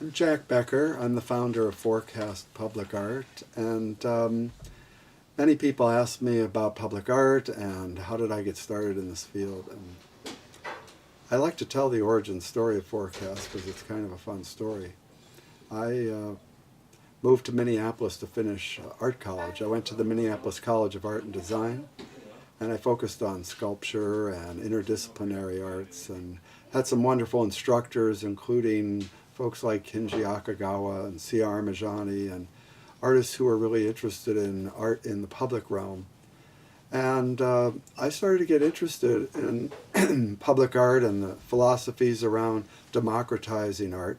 I'm Jack Becker. I'm the founder of Forecast Public Art, and many people ask me about public art and how did I get started in this field. And I like to tell the origin story of Forecast because it's kind of a fun story. I moved to Minneapolis to finish art college. I went to the Minneapolis College of Art and Design, and I focused on sculpture and interdisciplinary arts and had some wonderful instructors, including folks like Kinji Akagawa and C.R. Majani and artists who were really interested in art in the public realm. And I started to get interested in public art and the philosophies around democratizing art.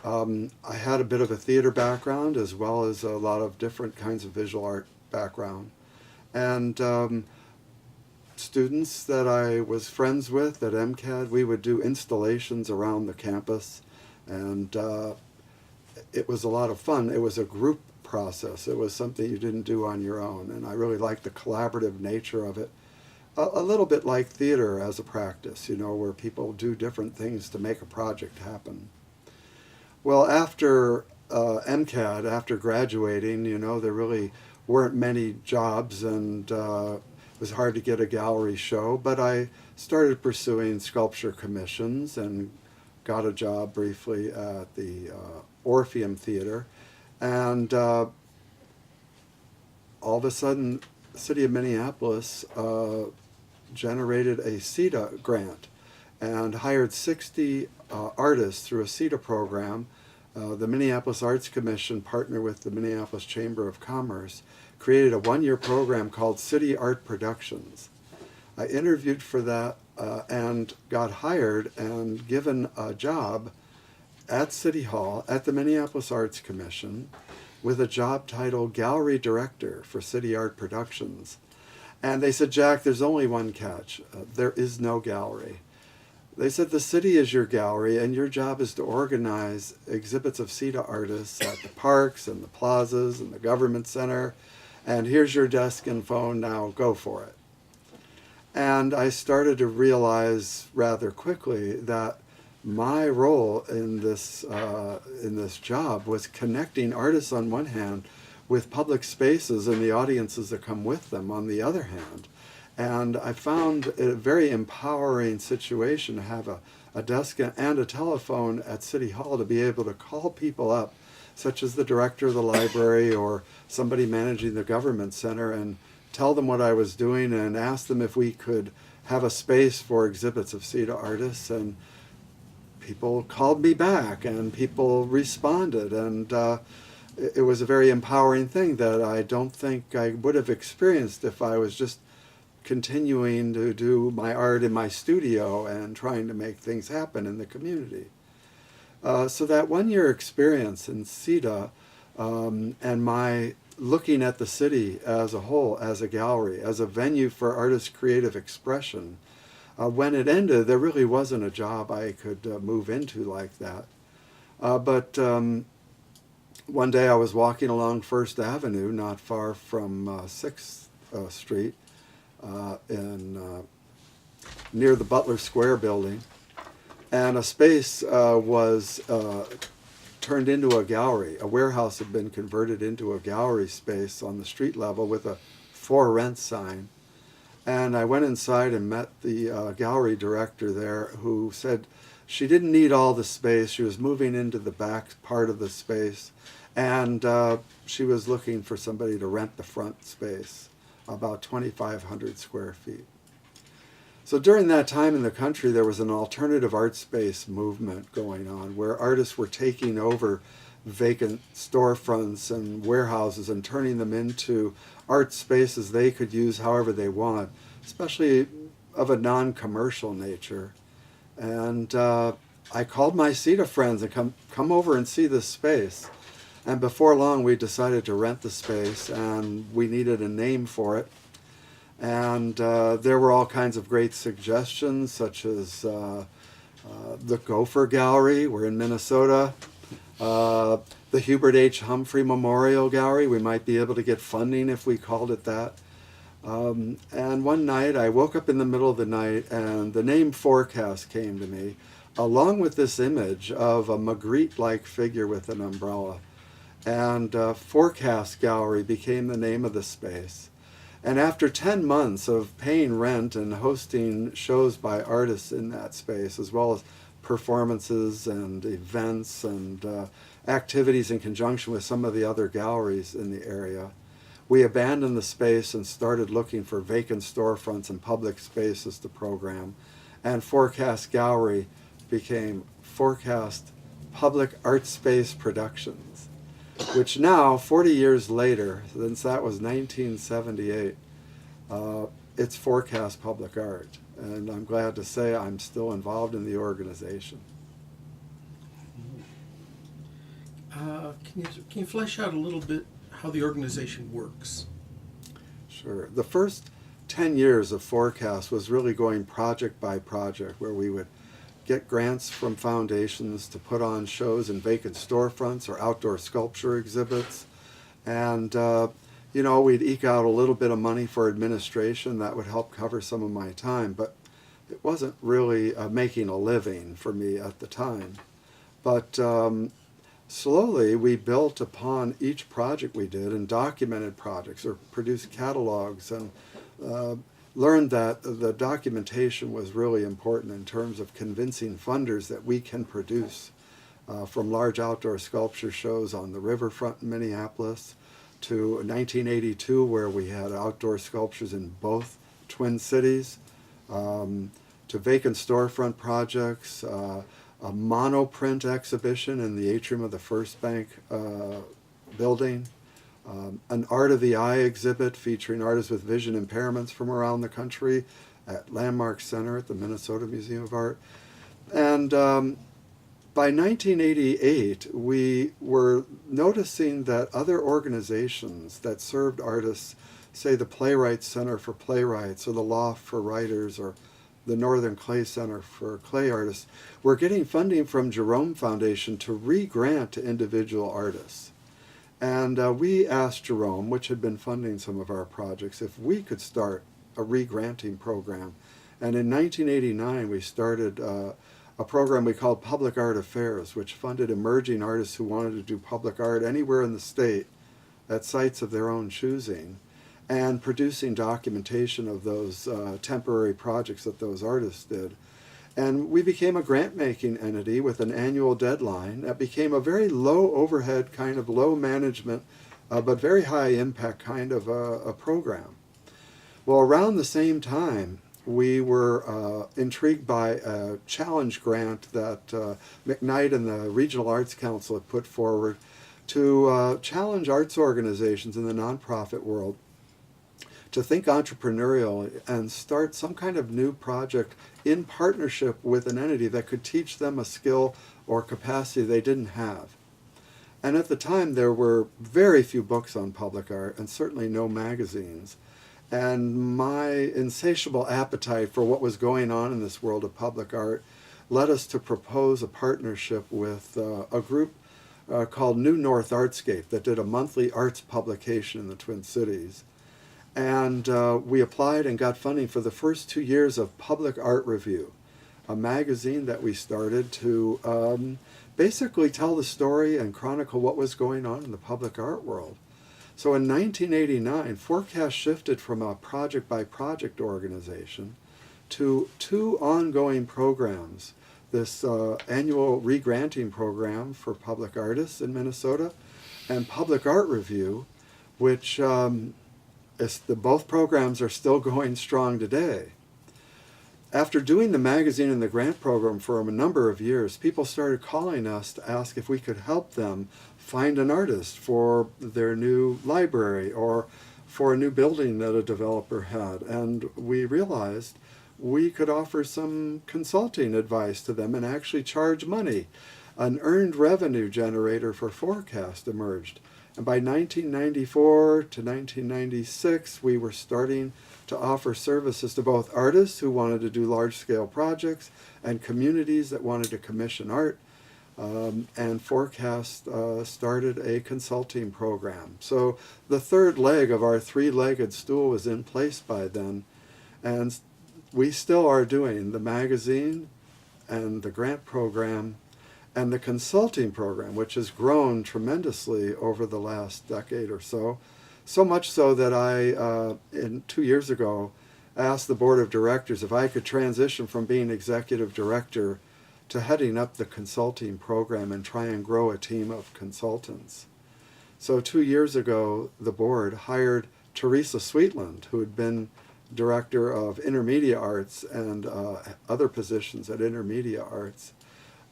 I had a bit of a theater background as well as a lot of different kinds of visual art background. And students that I was friends with at MCAD, we would do installations around the campus, and it was a lot of fun. It was a group process. It was something you didn't do on your own, and I really liked the collaborative nature of it. A little bit like theater as a practice, you know, where people do different things to make a project happen. Well, after MCAD, after graduating, you know, there really weren't many jobs, and it was hard to get a gallery show, but I started pursuing sculpture commissions and got a job briefly at the Orpheum Theater. And all of a sudden, the city of Minneapolis generated a CETA grant and hired 60 artists through a CETA program. The Minneapolis Arts Commission partnered with the Minneapolis Chamber of Commerce, created a one-year program called City Art Productions. I interviewed for that and got hired and given a job at City Hall at the Minneapolis Arts Commission with a job title Gallery Director for City Art Productions. And they said, Jack, there's only one catch. There is no gallery. They said the city is your gallery and your job is to organize exhibits of CETA artists at the parks and the plazas and the government center. And here's your desk and phone, now go for it. And I started to realize rather quickly that my role in this job was connecting artists on one hand with public spaces and the audiences that come with them on the other hand. And I found it a very empowering situation to have a desk and a telephone at City Hall to be able to call people up, such as the director of the library or somebody managing the government center, and tell them what I was doing and ask them if we could have a space for exhibits of CETA artists. And people called me back and people responded, and it was a very empowering thing that I don't think I would have experienced if I was just continuing to do my art in my studio and trying to make things happen in the community. So that one-year experience in CETA and my looking at the city as a whole, as a gallery, as a venue for artists' creative expression, when it ended, there really wasn't a job I could move into like that. But one day I was walking along First Avenue, not far from 6th Street, near the Butler Square building, and a space was turned into a gallery. A warehouse had been converted into a gallery space on the street level with a for rent sign. And I went inside and met the gallery director there, who said she didn't need all the space. She was moving into the back part of the space, and she was looking for somebody to rent the front space, about 2,500 square feet. So during that time in the country, there was an alternative art space movement going on where artists were taking over vacant storefronts and warehouses and turning them into art spaces they could use however they want, especially of a non-commercial nature. And I called my CETA friends and come over and see this space. And before long, we decided to rent the space, and we needed a name for it. And there were all kinds of great suggestions, such as the Gopher Gallery. We're in Minnesota. The Hubert H. Humphrey Memorial Gallery. We might be able to get funding if we called it that. And one night, I woke up in the middle of the night, and the name Forecast came to me. along with this image of a Magritte-like figure with an umbrella. And Forecast Gallery became the name of the space. And after 10 months of paying rent and hosting shows by artists in that space, as well as performances and events and activities in conjunction with some of the other galleries in the area, we abandoned the space and started looking for vacant storefronts and public spaces to program. And Forecast Gallery became Forecast Public Art Space Productions, which now, 40 years later, since that was 1978, it's Forecast Public Art. And I'm glad to say I'm still involved in the organization. Can you flesh out a little bit how the organization works? Sure. The first 10 years of Forecast was really going project by project, where we would get grants from foundations to put on shows in vacant storefronts or outdoor sculpture exhibits. And, we'd eke out a little bit of money for administration that would help cover some of my time, but it wasn't really making a living for me at the time. But slowly we built upon each project we did and documented projects or produced catalogs, and learned that the documentation was really important in terms of convincing funders that we can produce, from large outdoor sculpture shows on the riverfront in Minneapolis to 1982, where we had outdoor sculptures in both Twin Cities, to vacant storefront projects, a monoprint exhibition in the atrium of the First Bank building, an Art of the Eye exhibit featuring artists with vision impairments from around the country at Landmark Center at the Minnesota Museum of Art. And by 1988, we were noticing that other organizations that served artists, say the Playwrights Center for Playwrights or the Loft for Writers or the Northern Clay Center for Clay Artists, were getting funding from Jerome Foundation to re-grant to individual artists. And we asked Jerome, which had been funding some of our projects, if we could start a re-granting program. And in 1989, we started a program we called Public Art Affairs, which funded emerging artists who wanted to do public art anywhere in the state at sites of their own choosing, and producing documentation of those temporary projects that those artists did. And we became a grant-making entity with an annual deadline that became a very low overhead, kind of low management, but very high impact kind of a program. Well, around the same time, we were intrigued by a challenge grant that McKnight and the Regional Arts Council had put forward to challenge arts organizations in the nonprofit world to think entrepreneurially and start some kind of new project in partnership with an entity that could teach them a skill or capacity they didn't have. And at the time, there were very few books on public art and certainly no magazines. And my insatiable appetite for what was going on in this world of public art led us to propose a partnership with a group called New North Artscape that did a monthly arts publication in the Twin Cities. And we applied and got funding for the first 2 years of Public Art Review, a magazine that we started to basically tell the story and chronicle what was going on in the public art world. So in 1989, Forecast shifted from a project-by-project organization to 2 ongoing programs. This annual re-granting program for public artists in Minnesota and Public Art Review, which both programs are still going strong today. After doing the magazine and the grant program for a number of years, people started calling us to ask if we could help them find an artist for their new library or for a new building that a developer had. And we realized we could offer some consulting advice to them and actually charge money. An earned revenue generator for Forecast emerged. And by 1994 to 1996, we were starting to offer services to both artists who wanted to do large-scale projects and communities that wanted to commission art. And Forecast started a consulting program. So the third leg of our 3-legged stool was in place by then. And we still are doing the magazine and the grant program and the consulting program, which has grown tremendously over the last decade or so. So much so that I, 2 years ago, asked the board of directors if I could transition from being executive director to heading up the consulting program and try and grow a team of consultants. So 2 years ago, the board hired Teresa Sweetland, who had been director of intermedia arts and other positions at intermedia arts,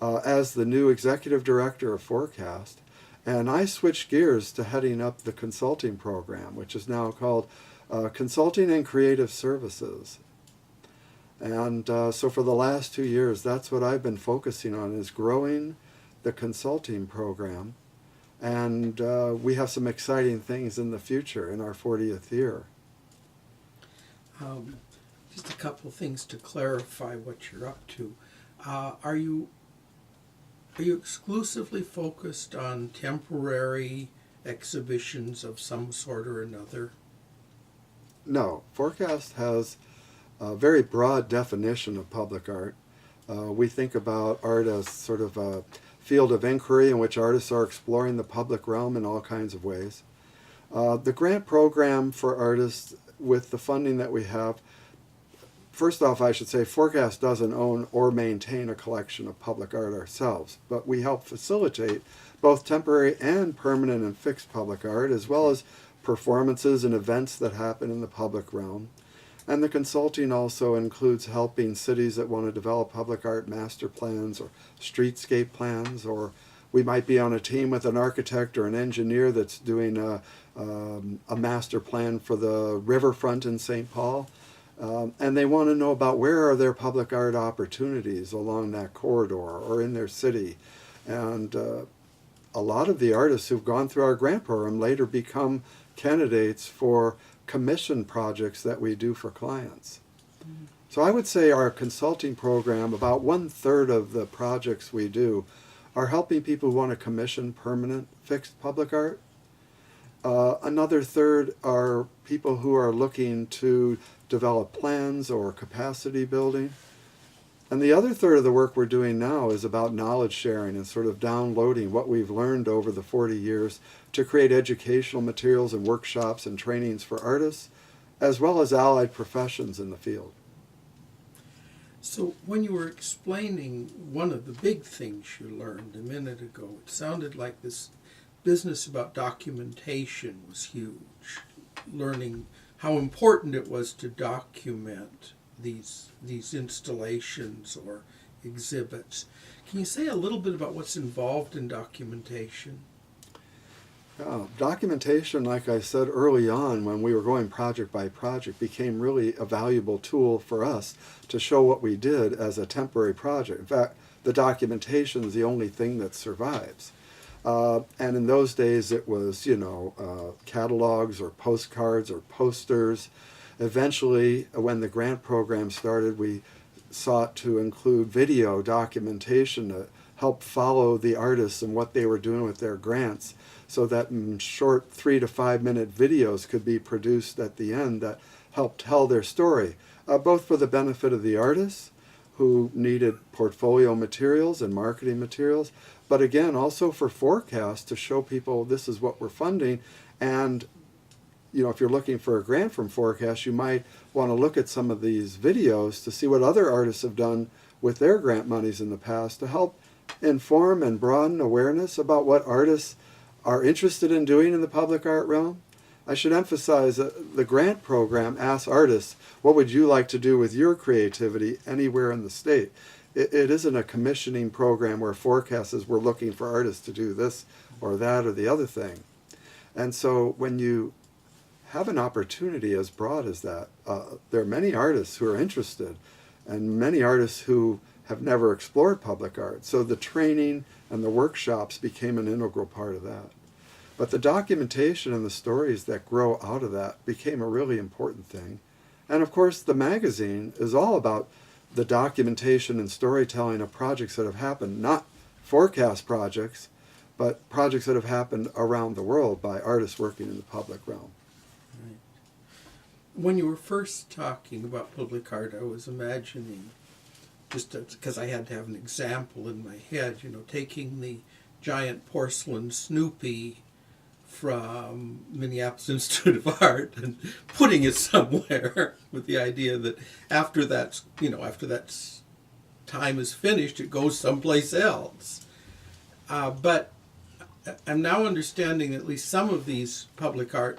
as the new executive director of Forecast. And I switched gears to heading up the consulting program, which is now called Consulting and Creative Services. And so for the last 2 years, that's what I've been focusing on, is growing the consulting program. And we have some exciting things in the future in our 40th year. Just a couple of things to clarify what you're up to. Are you exclusively focused on temporary exhibitions of some sort or another? No, Forecast has a very broad definition of public art. We think about art as sort of a field of inquiry in which artists are exploring the public realm in all kinds of ways. The grant program for artists, with the funding that we have, first off, I should say Forecast doesn't own or maintain a collection of public art ourselves, but we help facilitate both temporary and permanent and fixed public art, as well as performances and events that happen in the public realm. And the consulting also includes helping cities that want to develop public art master plans or streetscape plans, or we might be on a team with an architect or an engineer that's doing a master plan for the riverfront in St. Paul. And they want to know about where are their public art opportunities along that corridor or in their city. And a lot of the artists who've gone through our grant program later become candidates for commission projects that we do for clients. So I would say our consulting program, about 1/3 of the projects we do are helping people who want to commission permanent fixed public art. Another third are people who are looking to develop plans or capacity building. And the other third of the work we're doing now is about knowledge sharing and sort of downloading what we've learned over the 40 years to create educational materials and workshops and trainings for artists, as well as allied professions in the field. So when you were explaining one of the big things you learned a minute ago, it sounded like this business about documentation was huge. Learning how important it was to document these installations or exhibits. Can you say a little bit about what's involved in documentation? Documentation, like I said early on when we were going project by project, became really a valuable tool for us to show what we did as a temporary project. In fact, the documentation is the only thing that survives. And in those days it was, catalogs or postcards or posters. Eventually, when the grant program started, we sought to include video documentation to help follow the artists and what they were doing with their grants, so that short 3 to 5 minute videos could be produced at the end that helped tell their story, both for the benefit of the artists who needed portfolio materials and marketing materials, but again also for Forecast to show people this is what we're funding. And if you're looking for a grant from Forecast, you might want to look at some of these videos to see what other artists have done with their grant monies in the past to help inform and broaden awareness about what artists are interested in doing in the public art realm. I should emphasize that the grant program asks artists, what would you like to do with your creativity anywhere in the state? It isn't a commissioning program where Forecast says we're looking for artists to do this or that or the other thing. And so when you have an opportunity as broad as that, there are many artists who are interested and many artists who have never explored public art. So the training and the workshops became an integral part of that. But the documentation and the stories that grow out of that became a really important thing. And of course, the magazine is all about the documentation and storytelling of projects that have happened, not Forecast projects, but projects that have happened around the world by artists working in the public realm. Right. When you were first talking about public art, I was imagining just because I had to have an example in my head, taking the giant porcelain Snoopy from Minneapolis Institute of Art and putting it somewhere with the idea that after that time is finished, it goes someplace else. But I'm now understanding at least some of these public art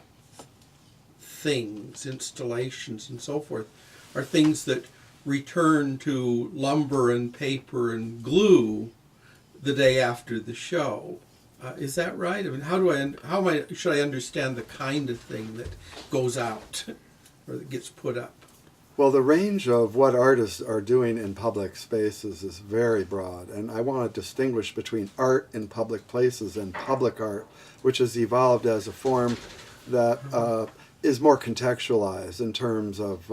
things, installations and so forth, are things that return to lumber and paper and glue the day after the show. Is that right? I mean, should I understand the kind of thing that goes out or that gets put up? Well, the range of what artists are doing in public spaces is very broad, and I want to distinguish between art in public places and public art, which has evolved as a form that is more contextualized in terms of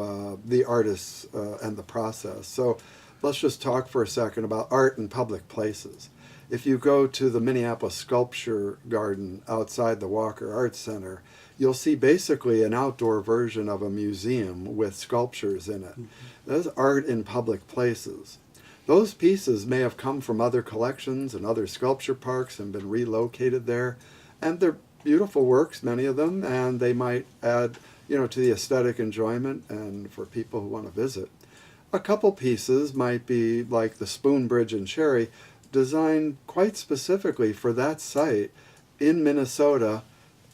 the artists and the process. So let's just talk for a second about art in public places. If you go to the Minneapolis Sculpture Garden outside the Walker Arts Center, you'll see basically an outdoor version of a museum with sculptures in it. Mm-hmm. That's art in public places. Those pieces may have come from other collections and other sculpture parks and been relocated there, and they're beautiful works, many of them, and they might add, to the aesthetic enjoyment and for people who want to visit. A couple pieces might be like the Spoon Bridge in Cherry, designed quite specifically for that site in Minnesota,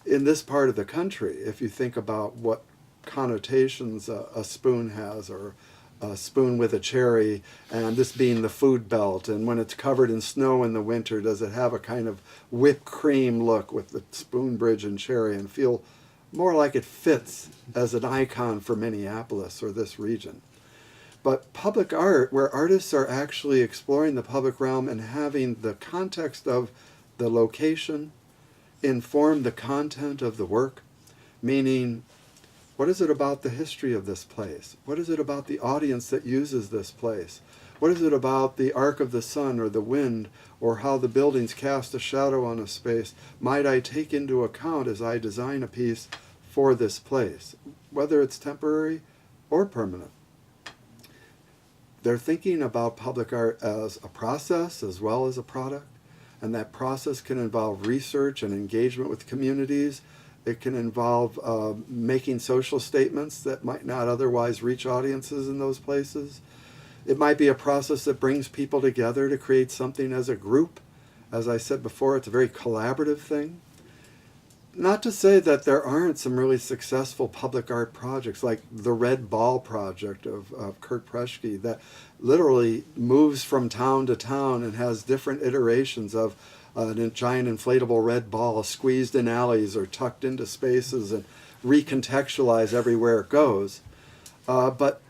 in this part of the country. If you think about what connotations a spoon has, or a spoon with a cherry, and this being the food belt, and when it's covered in snow in the winter, does it have a kind of whipped cream look with the Spoon Bridge and Cherry, and feel more like it fits as an icon for Minneapolis or this region. But public art, where artists are actually exploring the public realm and having the context of the location inform the content of the work, meaning, what is it about the history of this place? What is it about the audience that uses this place? What is it about the arc of the sun or the wind, or how the buildings cast a shadow on a space, might I take into account as I design a piece for this place, whether it's temporary or permanent? They're thinking about public art as a process as well as a product, and that process can involve research and engagement with communities. It can involve making social statements that might not otherwise reach audiences in those places. It might be a process that brings people together to create something as a group. As I said before, it's a very collaborative thing. Not to say that there aren't some really successful public art projects, like the Red Ball project of Kurt Preschke, that literally moves from town to town and has different iterations of a giant inflatable red ball squeezed in alleys or tucked into spaces and recontextualized everywhere it goes. But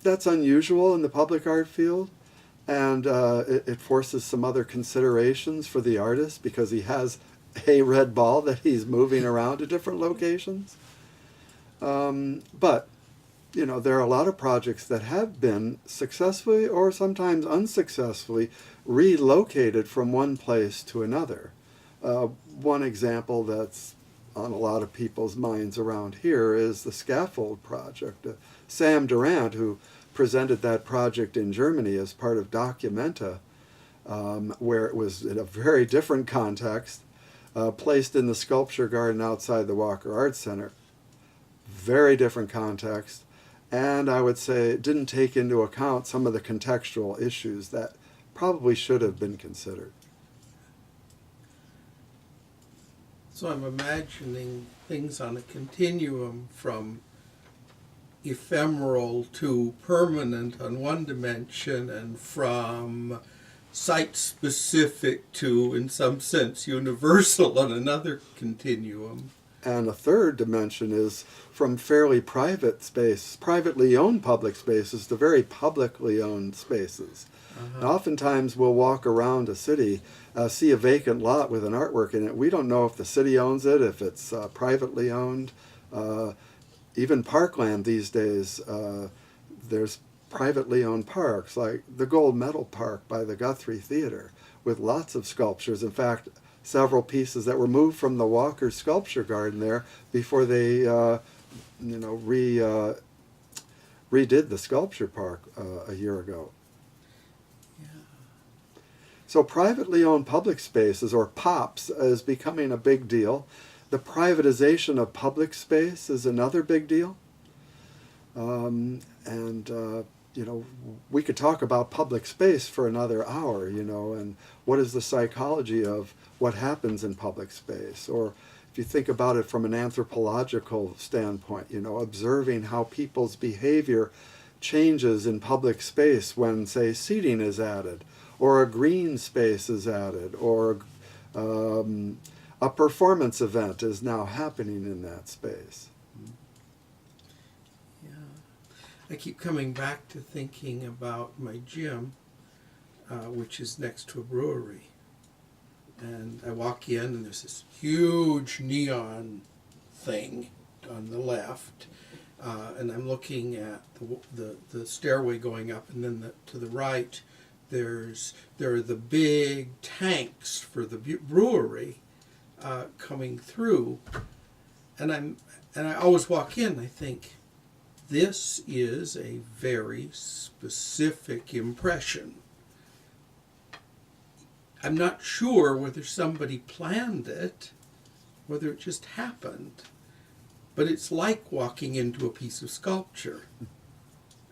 that's unusual in the public art field, and it forces some other considerations for the artist, because he has a red ball that he's moving around to different locations. But, there are a lot of projects that have been successfully or sometimes unsuccessfully relocated from one place to another. One example that's on a lot of people's minds around here is the Scaffold project. Sam Durant, who presented that project in Germany as part of Documenta, where it was in a very different context, placed in the sculpture garden outside the Walker Arts Center. Very different context, and I would say it didn't take into account some of the contextual issues that probably should have been considered. So I'm imagining things on a continuum from ephemeral to permanent on one dimension, and from site-specific to, in some sense, universal on another continuum. And a third dimension is from fairly private space, privately owned public spaces, to very publicly owned spaces. And oftentimes we'll walk around a city, see a vacant lot with an artwork in it. We don't know if the city owns it, if it's privately owned. Even parkland these days, there's privately owned parks, like the Gold Medal Park by the Guthrie Theater, with lots of sculptures. In fact, several pieces that were moved from the Walker Sculpture Garden there before they, redid the sculpture park a year ago. Yeah. So privately owned public spaces, or POPs, is becoming a big deal. The privatization of public space is another big deal. And you know, we could talk about public space for another hour, you know, and what is the psychology of what happens in public space. Or if you think about it from an anthropological standpoint, you know, observing how people's behavior changes in public space when, say, seating is added, or a green space is added, or a performance event is now happening in that space. Yeah. I keep coming back to thinking about my gym, which is next to a brewery. And I walk in and there's this huge neon thing on the left. And I'm looking at the stairway going up, and then to the right there are the big tanks for the brewery coming through. And I always walk in and I think, this is a very specific impression. I'm not sure whether somebody planned it, whether it just happened, but it's like walking into a piece of sculpture.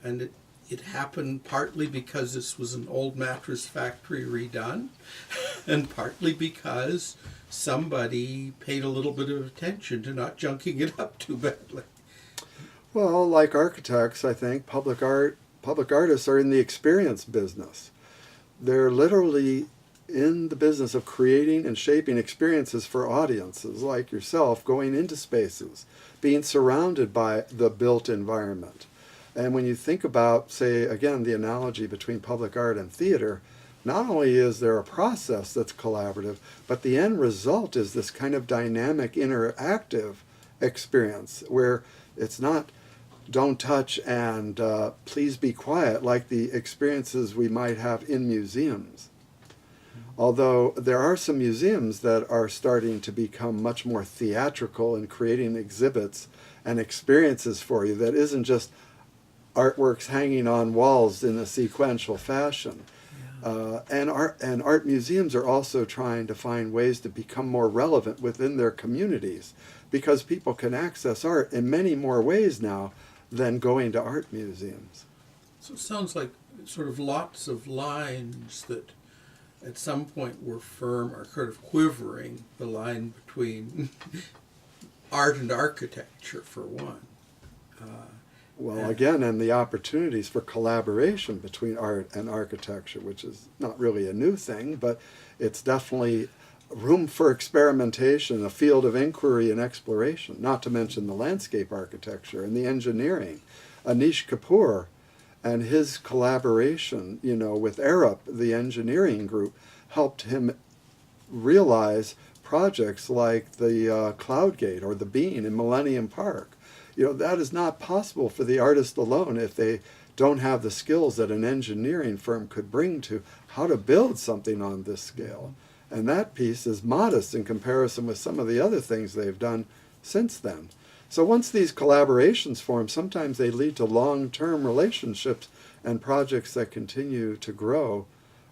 And it happened partly because this was an old mattress factory redone, and partly because somebody paid a little bit of attention to not junking it up too badly. Well, like architects, I think public artists are in the experience business. They're literally in the business of creating and shaping experiences for audiences like yourself, going into spaces, being surrounded by the built environment. And when you think about, say, again, the analogy between public art and theater, not only is there a process that's collaborative, but the end result is this kind of dynamic, interactive experience where it's not don't touch and please be quiet like the experiences we might have in museums. Although there are some museums that are starting to become much more theatrical in creating exhibits and experiences for you that isn't just artworks hanging on walls in a sequential fashion. And art museums are also trying to find ways to become more relevant within their communities, because people can access art in many more ways now than going to art museums. So it sounds like sort of lots of lines that at some point were firm are sort of quivering, the line between art and architecture, for one. Well, again, and the opportunities for collaboration between art and architecture, which is not really a new thing, but it's definitely room for experimentation, a field of inquiry and exploration, not to mention the landscape architecture and the engineering. Anish Kapoor and his collaboration, you know, with Arup, the engineering group, helped him realize projects like the Cloud Gate or the Bean in Millennium Park. You know, that is not possible for the artist alone if they don't have the skills that an engineering firm could bring to how to build something on this scale. And that piece is modest in comparison with some of the other things they've done since then. So once these collaborations form, sometimes they lead to long-term relationships and projects that continue to grow.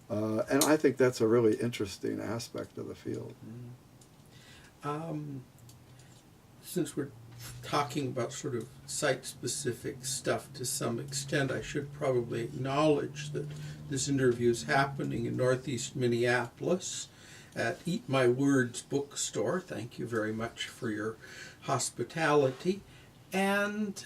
And I think that's a really interesting aspect of the field. Since we're talking about sort of site-specific stuff to some extent, I should probably acknowledge that this interview is happening in Northeast Minneapolis at Eat My Words bookstore. Thank you very much for your hospitality. And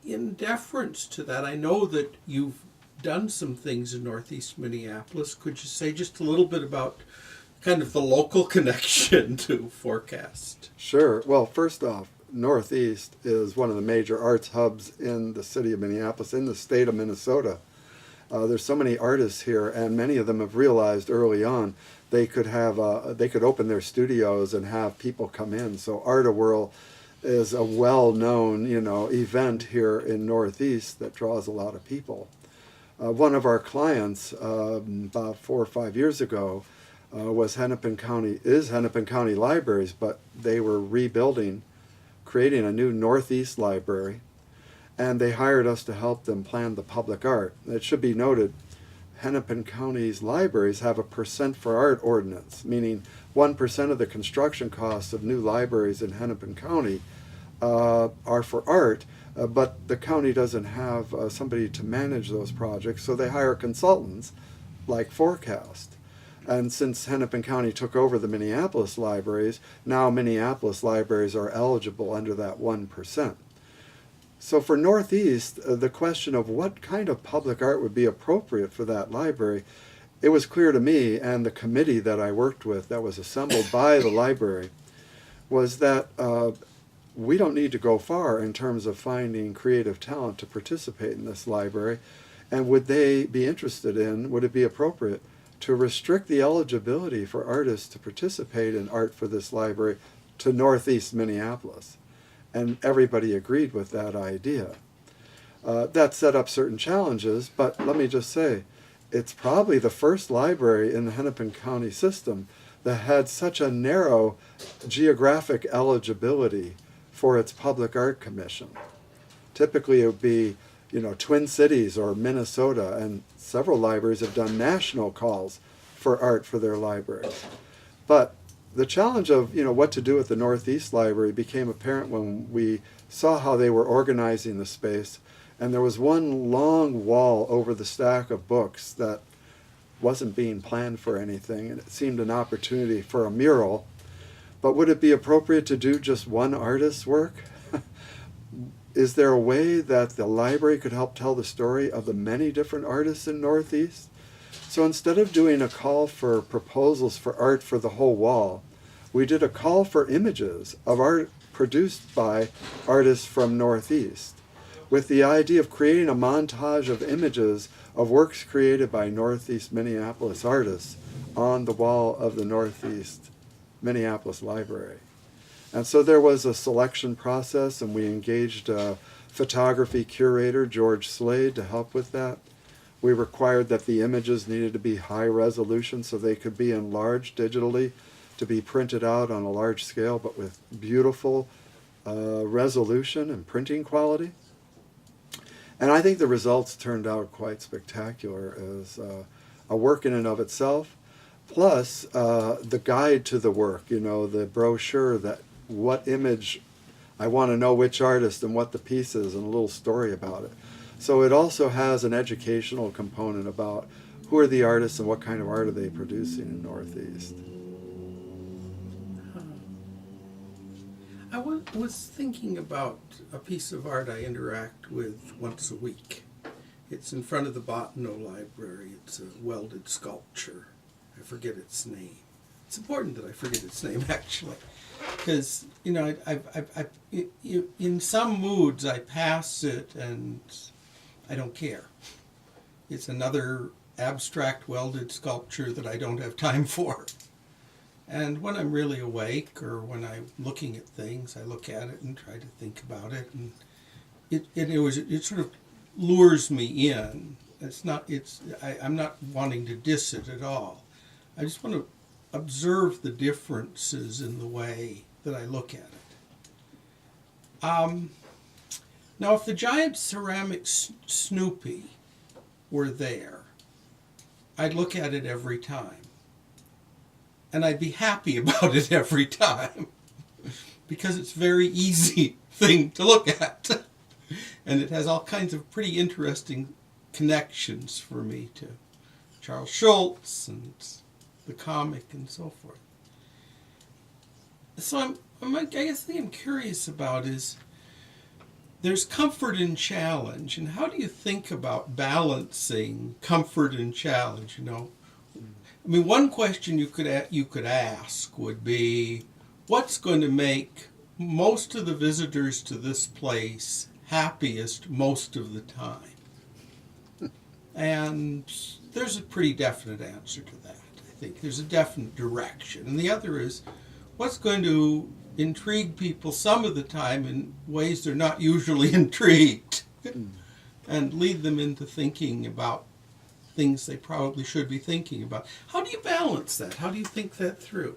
in deference to that, I know that you've done some things in Northeast Minneapolis. Could you say just a little bit about kind of the local connection to Forecast? Sure. Well, first off, Northeast is one of the major arts hubs in the city of Minneapolis, in the state of Minnesota. There's so many artists here, and many of them have realized early on they could open their studios and have people come in. So Art-A-Whirl is a well-known, you know, event here in Northeast that draws a lot of people. One of our clients about 4 or 5 years ago is Hennepin County Libraries, but they were rebuilding, creating a new Northeast library, and they hired us to help them plan the public art. It should be noted, Hennepin County's libraries have a percent for art ordinance, meaning 1% of the construction costs of new libraries in Hennepin County are for art, but the county doesn't have somebody to manage those projects, so they hire consultants like Forecast. And since Hennepin County took over the Minneapolis libraries, now Minneapolis libraries are eligible under that 1%. So for Northeast, the question of what kind of public art would be appropriate for that library, it was clear to me and the committee that I worked with that was assembled by the library was that we don't need to go far in terms of finding creative talent to participate in this library. And would they be interested in, would it be appropriate to restrict the eligibility for artists to participate in art for this library to Northeast Minneapolis? And everybody agreed with that idea. That set up certain challenges, but let me just say, it's probably the first library in the Hennepin County system that had such a narrow geographic eligibility for its public art commission. Typically it would be, Twin Cities or Minnesota, and several libraries have done national calls for art for their libraries. But the challenge of what to do with the Northeast Library became apparent when we saw how they were organizing the space, and there was one long wall over the stack of books that wasn't being planned for anything, and it seemed an opportunity for a mural. But would it be appropriate to do just one artist's work? Is there a way that the library could help tell the story of the many different artists in Northeast? So instead of doing a call for proposals for art for the whole wall, we did a call for images of art produced by artists from Northeast, with the idea of creating a montage of images of works created by Northeast Minneapolis artists on the wall of the Northeast Minneapolis Library. And so there was a selection process, and we engaged a photography curator, George Slade, to help with that. We required that the images needed to be high resolution so they could be enlarged digitally to be printed out on a large scale, but with beautiful resolution and printing quality. And I think the results turned out quite spectacular as a work in and of itself, plus the guide to the work, the brochure, that what image, I want to know which artist and what the piece is, and a little story about it. So it also has an educational component about who are the artists and what kind of art are they producing in Northeast. I was thinking about a piece of art I interact with once a week. It's in front of the Bottineau Library. It's a welded sculpture. I forget its name. It's important that I forget its name, actually, because in some moods I pass it and I don't care. It's another abstract welded sculpture that I don't have time for. And when I'm really awake or when I'm looking at things, I look at it and try to think about it, and it sort of lures me in. I'm not wanting to diss it at all. I just want to observe the differences in the way that I look at it. Now, if the giant ceramic Snoopy were there, I'd look at it every time. And I'd be happy about it every time. Because it's a very easy thing to look at. And it has all kinds of pretty interesting connections for me to Charles Schultz and the comic and so forth. So I guess the thing I'm curious about is, there's comfort and challenge, and how do you think about balancing comfort and challenge? I mean, one question you could ask would be, what's going to make most of the visitors to this place happiest most of the time? And there's a pretty definite answer to that. I think there's a definite direction. And the other is, what's going to intrigue people some of the time in ways they're not usually intrigued, and lead them into thinking about things they probably should be thinking about. How do you balance that? How do you think that through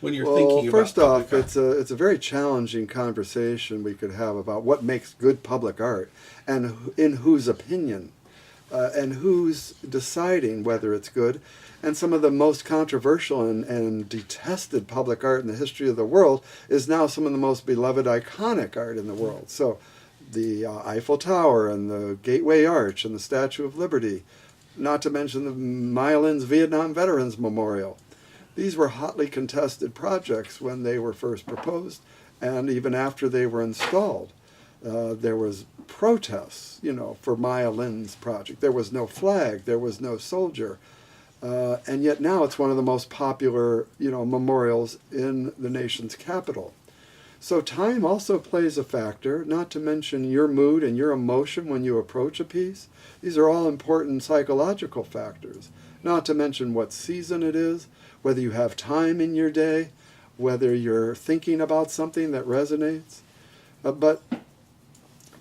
when you're thinking about first off, public art? it's a very challenging conversation we could have about what makes good public art and in whose opinion and who's deciding whether it's good. And some of the most controversial and detested public art in the history of the world is now some of the most beloved iconic art in the world. So the Eiffel Tower and the Gateway Arch and the Statue of Liberty, not to mention the Mile-In's Vietnam Veterans Memorial. These were hotly contested projects when they were first proposed, and even after they were installed. There was protests, for Mile-In's project. There was no flag, there was no soldier. And yet now it's one of the most popular, memorials in the nation's capital. So time also plays a factor, not to mention your mood and your emotion when you approach a piece. These are all important psychological factors, not to mention what season it is, whether you have time in your day, whether you're thinking about something that resonates. But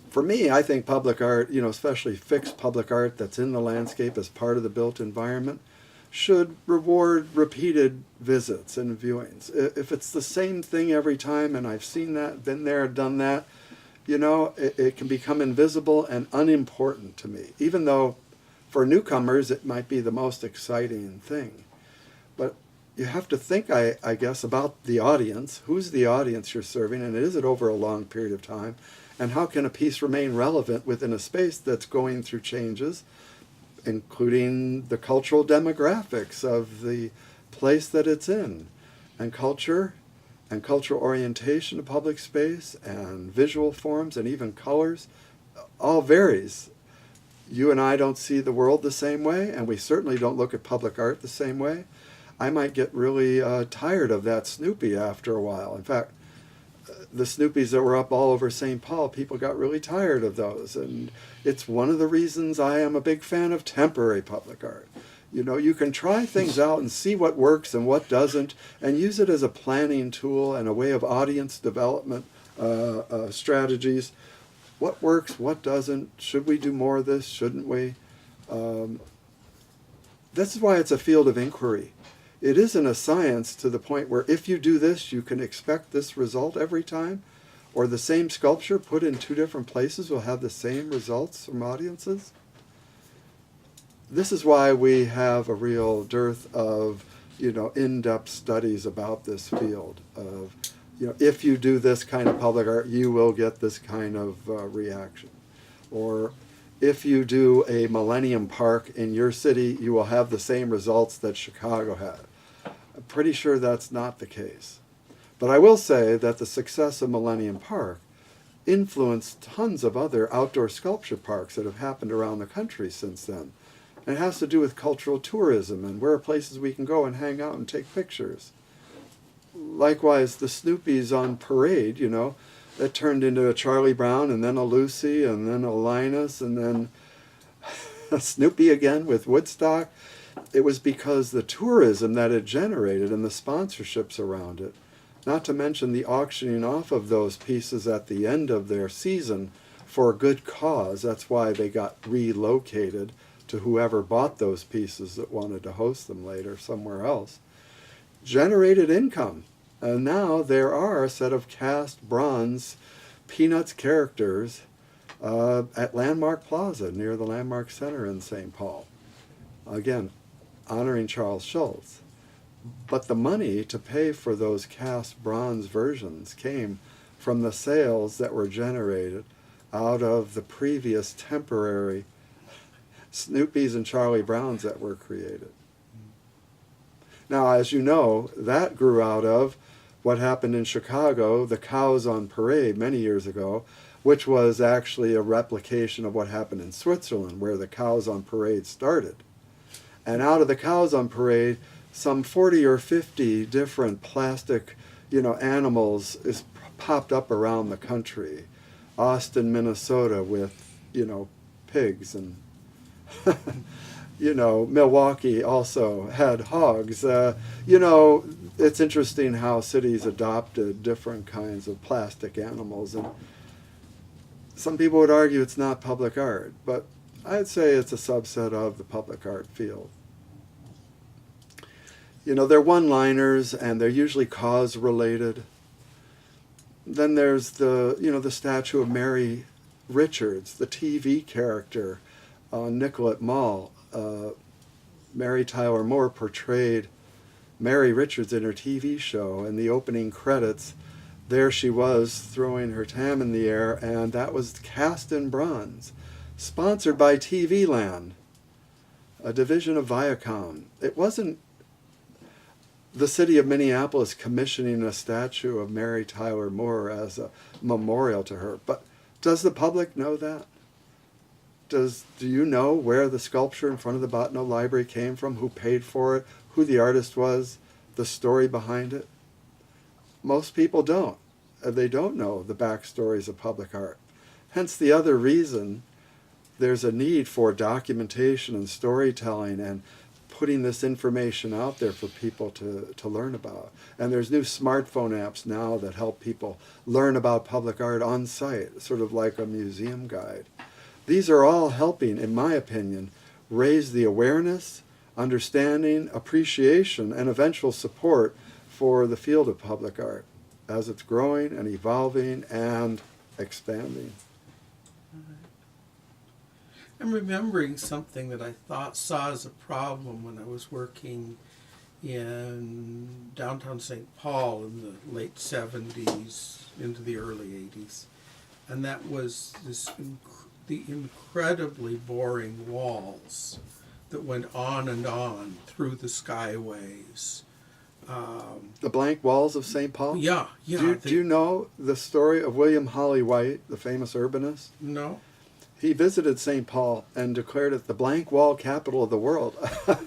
for me, I think public art, especially fixed public art that's in the landscape as part of the built environment, should reward repeated visits and viewings. If it's the same thing every time, and I've seen that, been there, done that, it can become invisible and unimportant to me, even though for newcomers it might be the most exciting thing. But you have to think, I guess, about the audience. Who's the audience you're serving, and is it over a long period of time? And how can a piece remain relevant within a space that's going through changes, including the cultural demographics of the place that it's in, and culture and cultural orientation of public space and visual forms and even colors, all varies. You and I don't see the world the same way, and we certainly don't look at public art the same way. I might get really tired of that Snoopy after a while. In fact, the Snoopies that were up all over St. Paul, people got really tired of those. And it's one of the reasons I am a big fan of temporary public art. You can try things out and see what works and what doesn't, and use it as a planning tool and a way of audience development strategies. What works, what doesn't? Should we do more of this? Shouldn't we? This is why it's a field of inquiry. It isn't a science to the point where if you do this, you can expect this result every time, or the same sculpture put in two different places will have the same results from audiences. This is why we have a real dearth of, in-depth studies about this field of, if you do this kind of public art, you will get this kind of reaction. Or if you do a Millennium Park in your city, you will have the same results that Chicago had. I'm pretty sure that's not the case. But I will say that the success of Millennium Park influenced tons of other outdoor sculpture parks that have happened around the country since then. And it has to do with cultural tourism and where are places we can go and hang out and take pictures. Likewise, the Snoopies on Parade, that turned into a Charlie Brown and then a Lucy and then a Linus and then a Snoopy again with Woodstock. It was because the tourism that it generated and the sponsorships around it, not to mention the auctioning off of those pieces at the end of their season for a good cause. That's why they got relocated to whoever bought those pieces that wanted to host them later somewhere else. Generated income. And now there are a set of cast bronze Peanuts characters at Landmark Plaza near the Landmark Center in St. Paul. Again, honoring Charles Schulz. But the money to pay for those cast bronze versions came from the sales that were generated out of the previous temporary Snoopies and Charlie Browns that were created. Now, as you know, that grew out of what happened in Chicago, the Cows on Parade many years ago, which was actually a replication of what happened in Switzerland, where the Cows on Parade started. And out of the Cows on Parade, some 40 or 50 different plastic, animals is popped up around the country. Austin, Minnesota with, pigs, and Milwaukee also had hogs. It's interesting how cities adopted different kinds of plastic animals, and some people would argue it's not public art, but I'd say it's a subset of the public art field. They're one-liners, and they're usually cause-related. Then there's the statue of Mary Richards, the TV character on Nicollet Mall. Mary Tyler Moore portrayed Mary Richards in her TV show. In the opening credits, there she was throwing her tam in the air, and that was cast in bronze. Sponsored by TV Land, a division of Viacom. It wasn't the city of Minneapolis commissioning a statue of Mary Tyler Moore as a memorial to her. But does the public know that? Do you know where the sculpture in front of the Bottineau Library came from, who paid for it, who the artist was, the story behind it? Most people don't. They don't know the backstories of public art. Hence the other reason there's a need for documentation and storytelling and putting this information out there for people to learn about. And there's new smartphone apps now that help people learn about public art on site, sort of like a museum guide. These are all helping, in my opinion, raise the awareness, understanding, appreciation, and eventual support for the field of public art as it's growing and evolving and expanding. I'm remembering something that I saw as a problem when I was working in downtown St. Paul in the late 70s into the early 80s. And that was the incredibly boring walls that went on and on through the skyways. The blank walls of St. Paul? Yeah. Do you know the story of William Holly White, the famous urbanist? No. He visited St. Paul and declared it the blank wall capital of the world.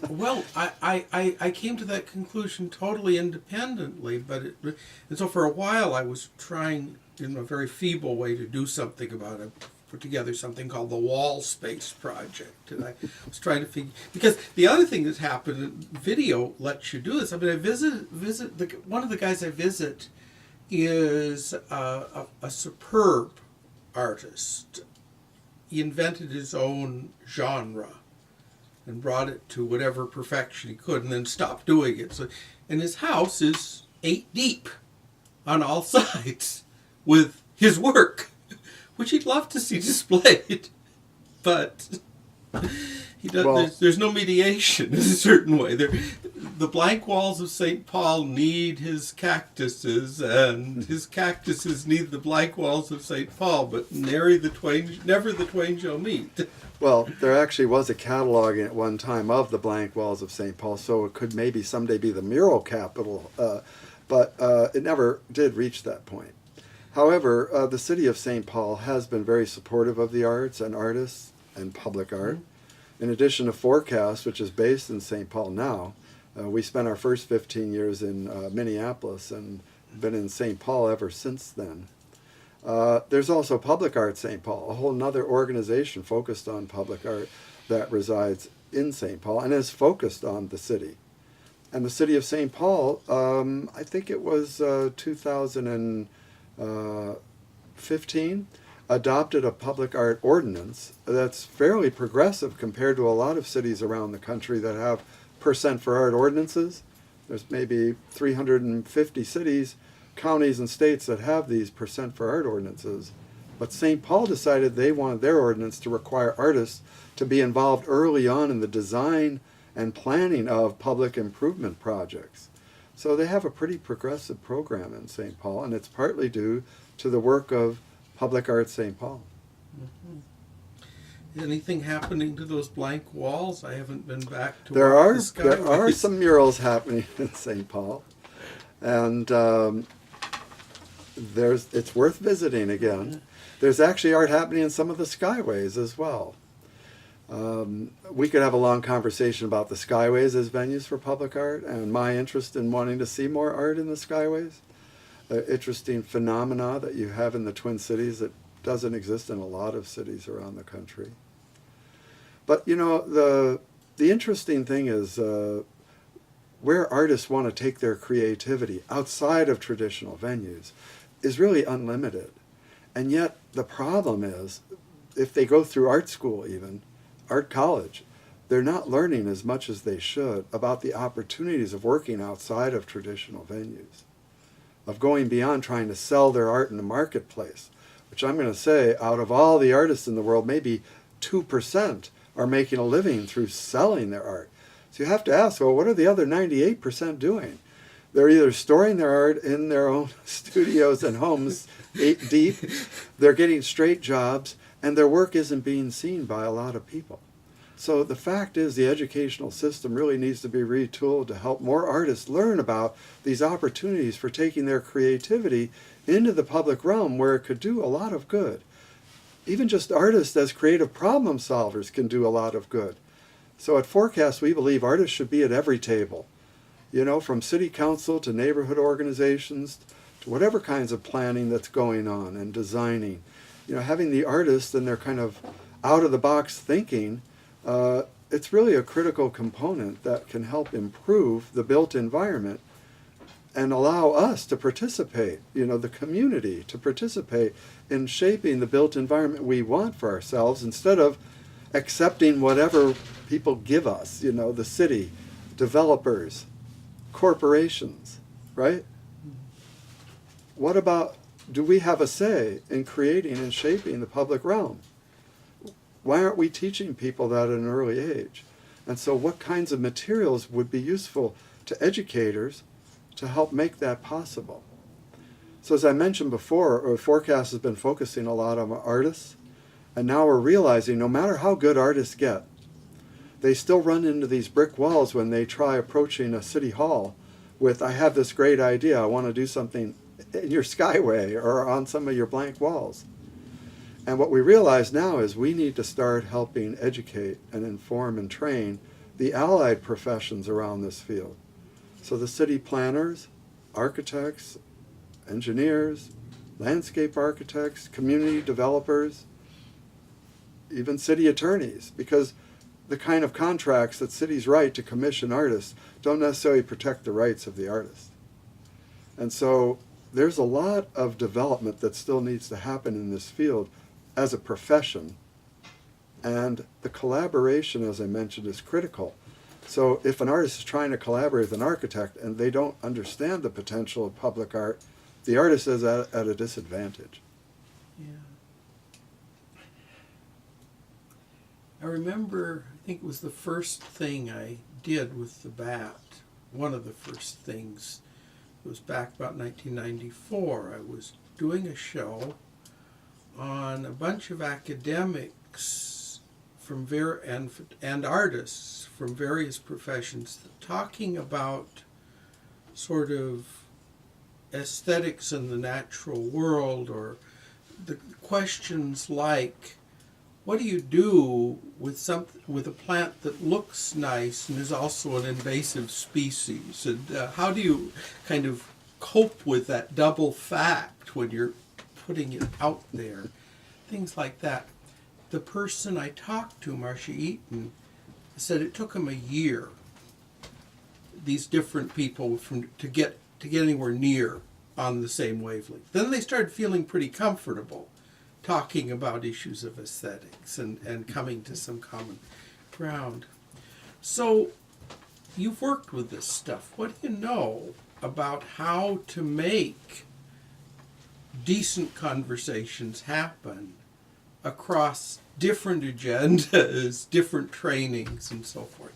Well, I came to that conclusion totally independently, and so for a while I was trying in a very feeble way to do something about it, put together something called the Wall Space Project, and I was trying to figure, because the other thing that's happened, video lets you do this. I mean, I one of the guys I visit is a superb artist. He invented his own genre and brought it to whatever perfection he could, and then stopped doing it. So, and his house is 8 deep on all sides with his work, which he'd love to see displayed, but he does. Well, there's no mediation in a certain way. The blank walls of St. Paul need his cactuses, and his cactuses need the blank walls of St. Paul, but never the twain shall meet. Well, there actually was a cataloging at one time of the blank walls of St. Paul, so it could maybe someday be the mural capital, but it never did reach that point. However, the city of St. Paul has been very supportive of the arts and artists and public art. In addition to Forecast, which is based in St. Paul now, we spent our first 15 years in Minneapolis and been in St. Paul ever since then. There's also Public Art St. Paul, a whole other organization focused on public art that resides in St. Paul and is focused on the city. And the city of St. Paul, I think it was 2015, adopted a public art ordinance that's fairly progressive compared to a lot of cities around the country that have percent for art ordinances. There's maybe 350 cities, counties, and states that have these percent for art ordinances. But St. Paul decided they wanted their ordinance to require artists to be involved early on in the design and planning of public improvement projects. So they have a pretty progressive program in St. Paul, and it's partly due to the work of Public Art St. Paul. Mm-hmm. Anything happening to those blank walls? I haven't been back to There walk the skyways. There are some murals happening in St. Paul, and it's worth visiting again. There's actually art happening in some of the skyways as well. We could have a long conversation about the skyways as venues for public art and my interest in wanting to see more art in the skyways. Interesting phenomena that you have in the Twin Cities that doesn't exist in a lot of cities around the country. But you know, the interesting thing is where artists want to take their creativity outside of traditional venues is really unlimited. And yet the problem is, if they go through art school even, art college, they're not learning as much as they should about the opportunities of working outside of traditional venues, of going beyond trying to sell their art in the marketplace, which I'm going to say, out of all the artists in the world, maybe 2% are making a living through selling their art. So you have to ask, well, what are the other 98% doing? They're either storing their art in their own studios and homes 8 deep, they're getting straight jobs, and their work isn't being seen by a lot of people. So the fact is the educational system really needs to be retooled to help more artists learn about these opportunities for taking their creativity into the public realm where it could do a lot of good. Even just artists as creative problem solvers can do a lot of good. So at Forecast, we believe artists should be at every table. You know, from city council to neighborhood organizations to whatever kinds of planning that's going on and designing. You know, having the artists and their kind of out-of-the-box thinking, it's really a critical component that can help improve the built environment and allow us to participate, you know, the community to participate in shaping the built environment we want for ourselves instead of accepting whatever people give us, you know, the city, developers, corporations, right? What about, do we have a say in creating and shaping the public realm? Why aren't we teaching people that at an early age? And so what kinds of materials would be useful to educators to help make that possible? So as I mentioned before, Forecast has been focusing a lot on artists, and now we're realizing no matter how good artists get, they still run into these brick walls when they try approaching a city hall with, I have this great idea, I want to do something in your skyway or on some of your blank walls. And what we realize now is we need to start helping educate and inform and train the allied professions around this field. So the city planners, architects, engineers, landscape architects, community developers, even city attorneys, because the kind of contracts that cities write to commission artists don't necessarily protect the rights of the artist. And so there's a lot of development that still needs to happen in this field as a profession. And the collaboration, as I mentioned, is critical. So if an artist is trying to collaborate with an architect and they don't understand the potential of public art, the artist is at a disadvantage. Yeah. I remember, I think it was the first thing I did with the bat. One of the first things. It was back about 1994. I was doing a show on a bunch of academics from and artists from various professions talking about sort of aesthetics in the natural world, or the questions like, what do you do with a plant that looks nice and is also an invasive species? And how do you kind of cope with that double fact when you're putting it out there? Things like that. The person I talked to, Marcia Eaton, said it took him a year, these different people, to get anywhere near on the same wavelength. Then they started feeling pretty comfortable talking about issues of aesthetics and coming to some common ground. So you've worked with this stuff. What do you know about how to make decent conversations happen across different agendas, different trainings, and so forth?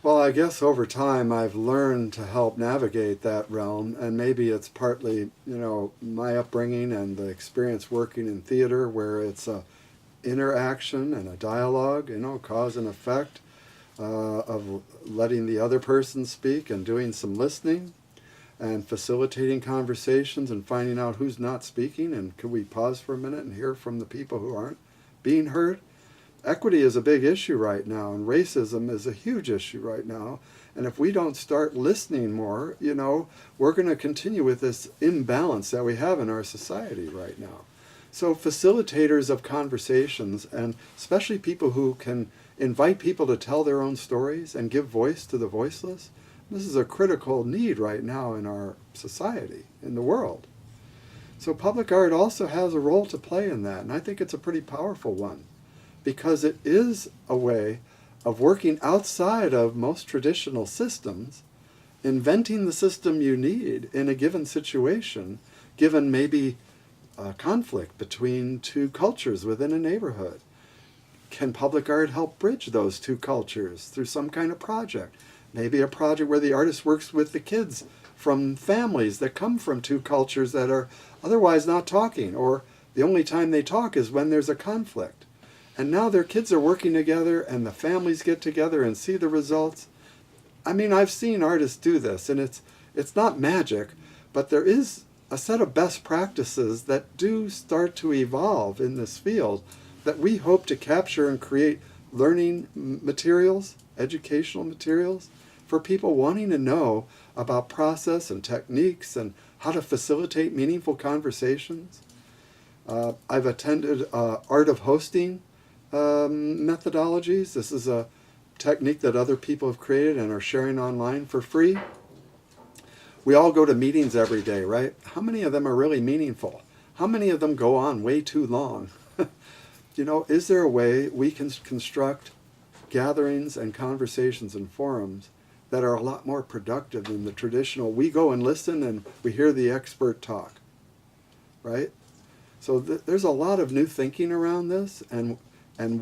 Well, I guess over time I've learned to help navigate that realm, and maybe it's partly, you know, my upbringing and the experience working in theater where it's a interaction and a dialogue, you know, cause and effect of letting the other person speak and doing some listening and facilitating conversations and finding out who's not speaking and could we pause for a minute and hear from the people who aren't being heard. Equity is a big issue right now, and racism is a huge issue right now. And if we don't start listening more, you know, we're going to continue with this imbalance that we have in our society right now. So facilitators of conversations, and especially people who can invite people to tell their own stories and give voice to the voiceless, this is a critical need right now in our society, in the world. So public art also has a role to play in that, and I think it's a pretty powerful one, because it is a way of working outside of most traditional systems, inventing the system you need in a given situation, given maybe a conflict between two cultures within a neighborhood, can public art help bridge those two cultures through some kind of project? Maybe a project where the artist works with the kids from families that come from two cultures that are otherwise not talking, or the only time they talk is when there's a conflict. And now their kids are working together and the families get together and see the results. I mean, I've seen artists do this, and it's not magic, but there is a set of best practices that do start to evolve in this field that we hope to capture and create learning materials, educational materials, for people wanting to know about process and techniques and how to facilitate meaningful conversations. I've attended art of hosting methodologies. This is a technique that other people have created and are sharing online for free. We all go to meetings every day, right? How many of them are really meaningful? How many of them go on way too long? You know, is there a way we can construct gatherings and conversations and forums that are a lot more productive than the traditional, we go and listen and we hear the expert talk, right? So there's a lot of new thinking around this, and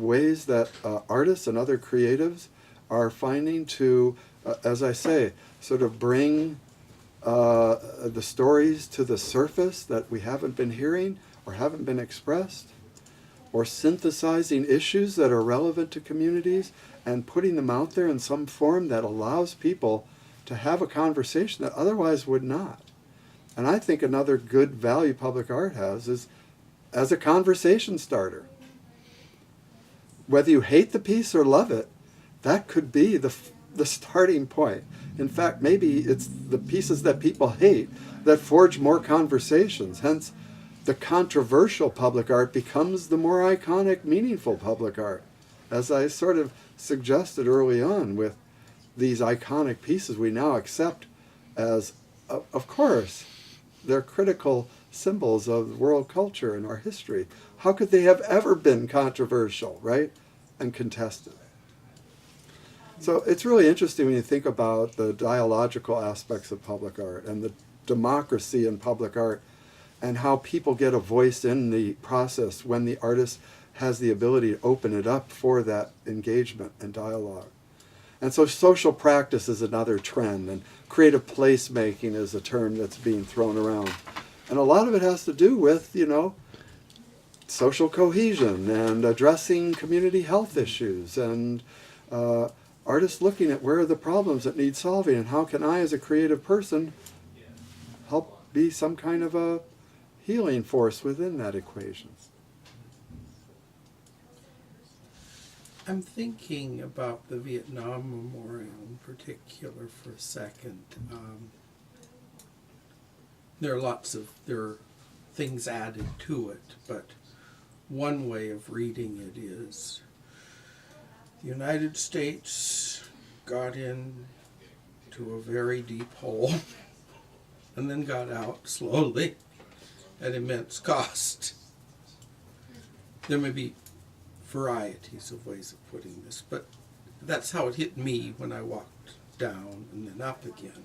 ways that artists and other creatives are finding to, as I say, sort of bring the stories to the surface that we haven't been hearing or haven't been expressed, or synthesizing issues that are relevant to communities and putting them out there in some form that allows people to have a conversation that otherwise would not. And I think another good value public art has is as a conversation starter. Whether you hate the piece or love it, that could be the starting point. In fact, maybe it's the pieces that people hate that forge more conversations. Hence, the controversial public art becomes the more iconic, meaningful public art. As I sort of suggested early on with these iconic pieces we now accept as, of course, they're critical symbols of world culture and our history. How could they have ever been controversial, right? And contested. So it's really interesting when you think about the dialogical aspects of public art and the democracy in public art and how people get a voice in the process when the artist has the ability to open it up for that engagement and dialogue. And so social practice is another trend, and creative placemaking is a term that's being thrown around. And a lot of it has to do with, you know, social cohesion and addressing community health issues, and artists looking at where are the problems that need solving and how can I as a creative person help be some kind of a healing force within that equation. I'm thinking about the Vietnam Memorial in particular for a second. There are things added to it, but one way of reading it is the United States got in to a very deep hole and then got out slowly at immense cost. There may be varieties of ways of putting this, but that's how it hit me when I walked down and then up again.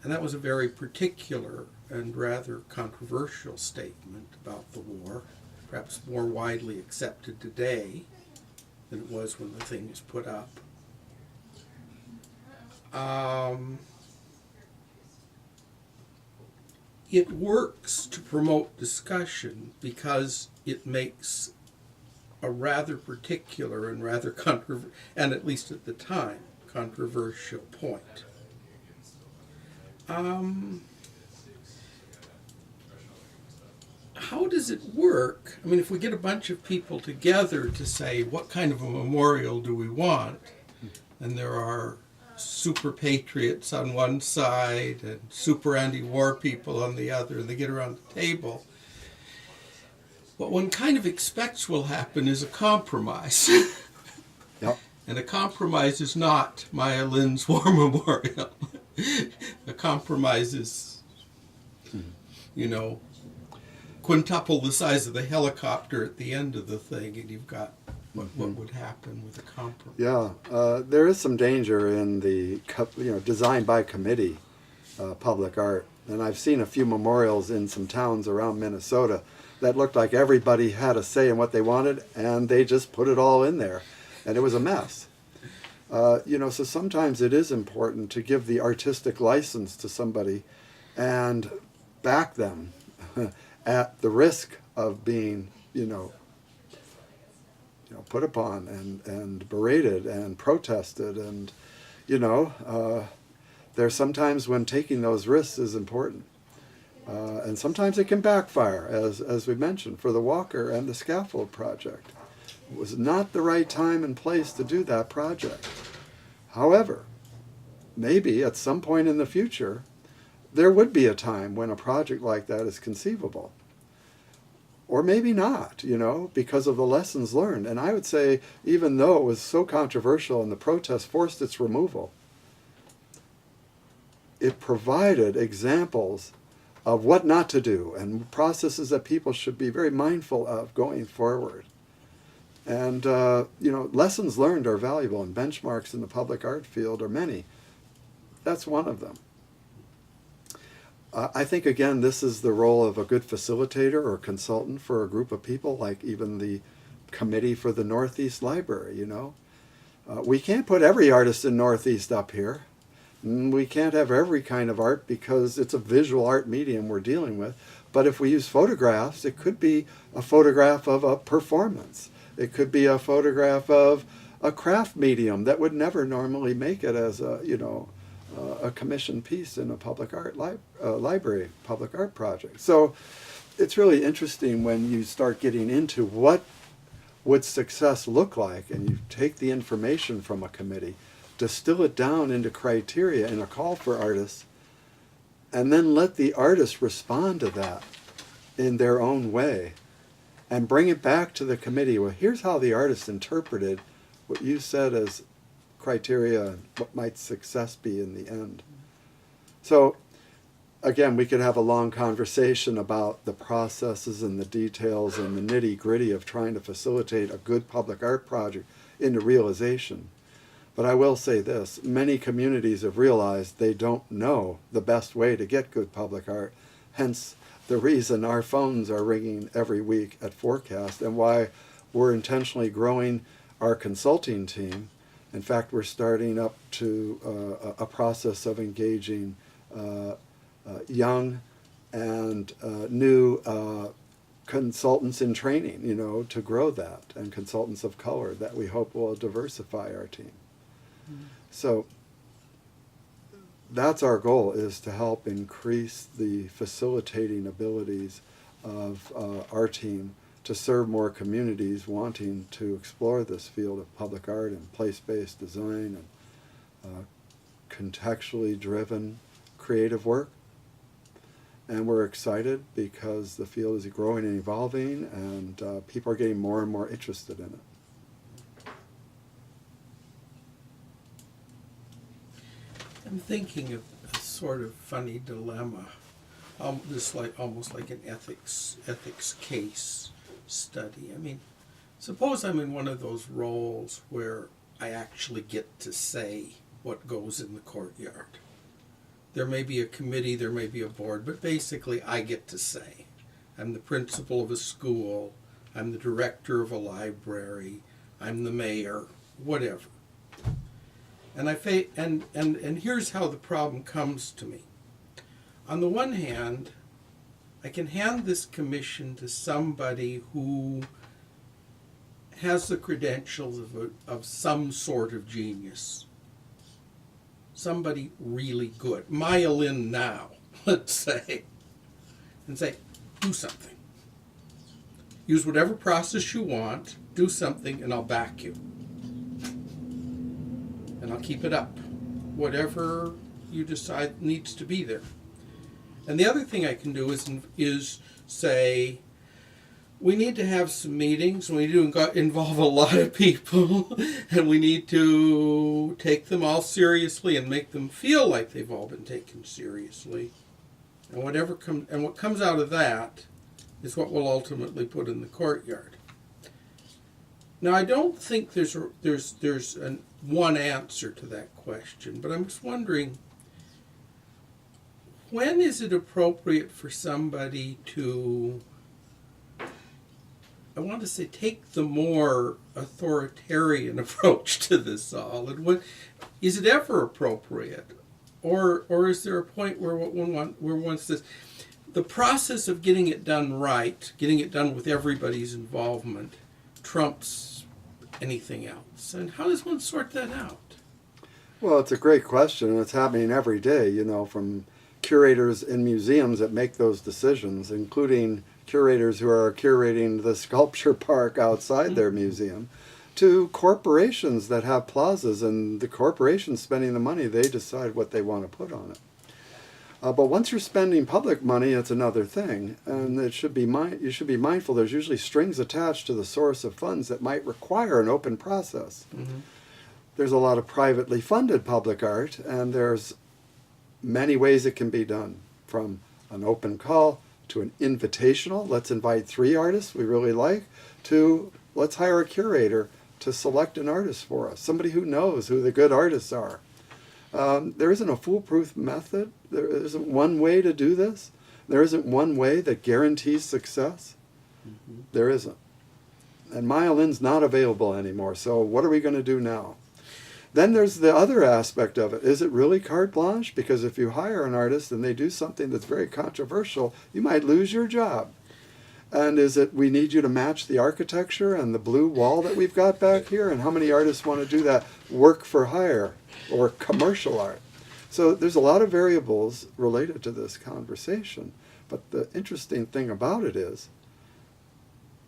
And that was a very particular and rather controversial statement about the war, perhaps more widely accepted today than it was when the thing was put up. It works to promote discussion because it makes a rather particular and rather and at least at the time, controversial point. How does it work? I mean, if we get a bunch of people together to say, what kind of a memorial do we want? And there are super patriots on one side and super anti-war people on the other, and they get around the table. What one kind of expects will happen is a compromise. Yep. And a compromise is not Maya Lin's War Memorial. A compromise is, you know, quintuple the size of the helicopter at the end of the thing, and you've got what would happen with a compromise. Yeah, there is some danger in the designed by committee public art, and I've seen a few memorials in some towns around Minnesota that looked like everybody had a say in what they wanted, and they just put it all in there, and it was a mess. So sometimes it is important to give the artistic license to somebody and back them at the risk of being, put upon and berated and protested. And, there's sometimes when taking those risks is important. And sometimes it can backfire, as we mentioned, for the Walker and the Scaffold project. It was not the right time and place to do that project. However, maybe at some point in the future, there would be a time when a project like that is conceivable. Or maybe not, because of the lessons learned. And I would say, even though it was so controversial and the protest forced its removal, it provided examples of what not to do and processes that people should be very mindful of going forward. And, lessons learned are valuable, and benchmarks in the public art field are many. That's one of them. I think, again, this is the role of a good facilitator or consultant for a group of people, like even the committee for the Northeast Library, We can't put every artist in Northeast up here. We can't have every kind of art because it's a visual art medium we're dealing with. But if we use photographs, it could be a photograph of a performance. It could be a photograph of a craft medium that would never normally make it as a commissioned piece in a public art library, public art project. So it's really interesting when you start getting into what would success look like, and you take the information from a committee, distill it down into criteria and a call for artists, and then let the artists respond to that in their own way and bring it back to the committee. Well, here's how the artist interpreted what you said as criteria and what might success be in the end. So again, we could have a long conversation about the processes and the details and the nitty-gritty of trying to facilitate a good public art project into realization. But I will say this, many communities have realized they don't know the best way to get good public art, hence the reason our phones are ringing every week at Forecast, and why we're intentionally growing our consulting team. In fact, we're starting up to a process of engaging young and new consultants in training, to grow that, and consultants of color that we hope will diversify our team. So that's our goal, is to help increase the facilitating abilities of our team to serve more communities wanting to explore this field of public art and place-based design and contextually driven creative work. And we're excited because the field is growing and evolving, and people are getting more and more interested in it. I'm thinking of a sort of funny dilemma, almost like an ethics case study. I mean, suppose I'm in one of those roles where I actually get to say what goes in the courtyard. There may be a committee, there may be a board, but basically I get to say. I'm the principal of a school, I'm the director of a library, I'm the mayor, whatever. And and here's how the problem comes to me. On the one hand, I can hand this commission to somebody who has the credentials of some sort of genius. Somebody really good. Maya Lin now, let's say. And say, do something. Use whatever process you want, do something, and I'll back you. And I'll keep it up. Whatever you decide needs to be there. And the other thing I can do is say, we need to have some meetings, we need to involve a lot of people, and we need to take them all seriously and make them feel like they've all been taken seriously. And what comes out of that is what we'll ultimately put in the courtyard. Now, I don't think there's one answer to that question, but I'm just wondering, when is it appropriate for somebody to I want to say, take the more authoritarian approach to this all? And what is it ever appropriate, or is there a point where one says the process of getting it done right, getting it done with everybody's involvement, trumps anything else? And how does one sort that out? Well, it's a great question, and it's happening every day, you know, from curators in museums that make those decisions, including curators who are curating the sculpture park outside their museum, to corporations that have plazas, and the corporations spending the money, they decide what they want to put on it. But once you're spending public money, it's another thing, and it should be you should be mindful. There's usually strings attached to the source of funds that might require an open process. Mm-hmm. There's a lot of privately funded public art, and there's many ways it can be done, from an open call to an invitational, let's invite 3 artists we really like, to let's hire a curator to select an artist for us, somebody who knows who the good artists are. There isn't a foolproof method. There isn't one way to do this. There isn't one way that guarantees success. Mm-hmm. There isn't. And Myolin's not available anymore, so what are we going to do now? Then there's the other aspect of it. Is it really carte blanche? Because if you hire an artist and they do something that's very controversial, you might lose your job. And is it, we need you to match the architecture and the blue wall that we've got back here? And how many artists want to do that work for hire or commercial art? So there's a lot of variables related to this conversation. But the interesting thing about it is,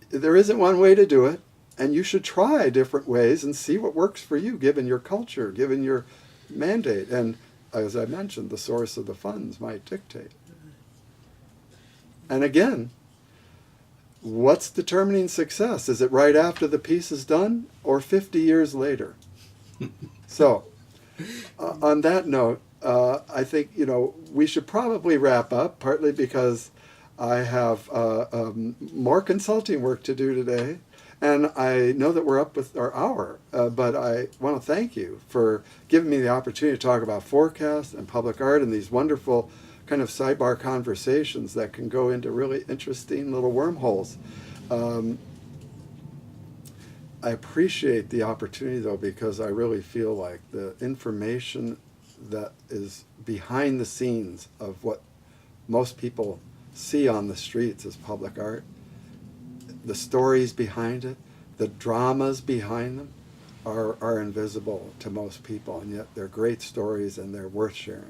there isn't one way to do it. And you should try different ways and see what works for you, given your culture, given your mandate. And as I mentioned, the source of the funds might dictate. And again, what's determining success? Is it right after the piece is done or 50 years later? So, on that note, I think, you know, we should probably wrap up, partly because I have more consulting work to do today. And I know that we're up with our hour, but I want to thank you for giving me the opportunity to talk about forecast and public art and these wonderful kind of sidebar conversations that can go into really interesting little wormholes. I appreciate the opportunity, though, because I really feel like the information that is behind the scenes of what most people see on the streets as public art, the stories behind it, the dramas behind them are invisible to most people, and yet they're great stories and they're worth sharing.